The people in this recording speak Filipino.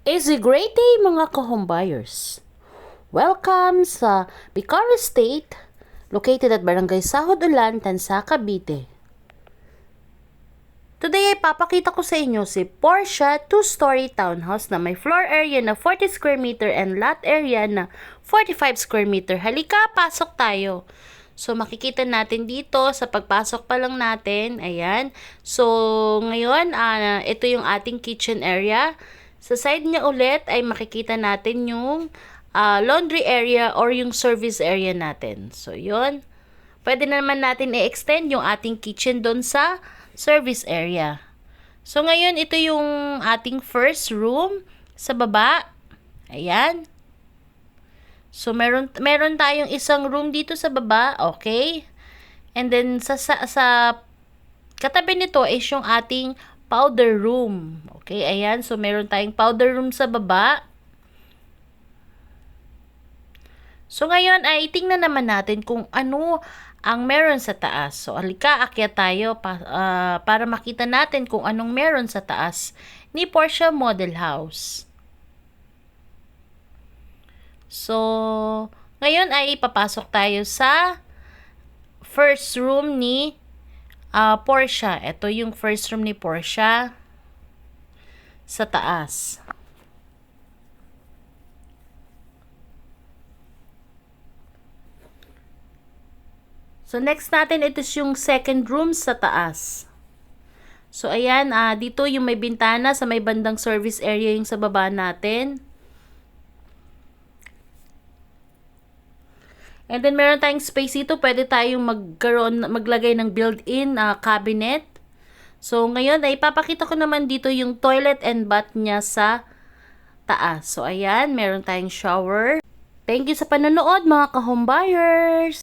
Is a great day mga ka-home buyers. Welcome sa Bicar Estate, located at Barangay Sahod Ulan, Tansa, Cavite. Today ay papakita ko sa inyo si Porsche 2-story townhouse na may floor area na 40 square meter and lot area na 45 square meter. Halika, pasok tayo. So, makikita natin dito sa pagpasok pa lang natin. Ayan. So, ngayon, ito yung ating kitchen area. Sa side niya ulit ay makikita natin yung laundry area or yung service area natin. So, yun. Pwede naman natin i-extend yung ating kitchen doon sa service area. So, ngayon, ito yung ating first room sa baba. Ayan. So, meron tayong isang room dito sa baba. Okay. And then, sa katabi nito is yung ating powder room. Okay, ayan. So, meron tayong powder room sa baba. So, ngayon ay tingnan naman natin kung ano ang meron sa taas. So, alika, akyat tayo para makita natin kung anong meron sa taas ni Porsche Model House. So, ngayon ay papasok tayo sa first room ni Porsche. Ito yung first room ni Porsche sa taas. So, next natin, ito yung second room sa taas. So, ayan, dito yung may bintana sa may bandang service area yung sa baba natin. And then, meron tayong space dito. Pwede tayong maglagay ng built-in cabinet. So, ngayon, ay ipapakita ko naman dito yung toilet and bath niya sa taas. So, ayan, meron tayong shower. Thank you sa panonood, mga ka-home buyers!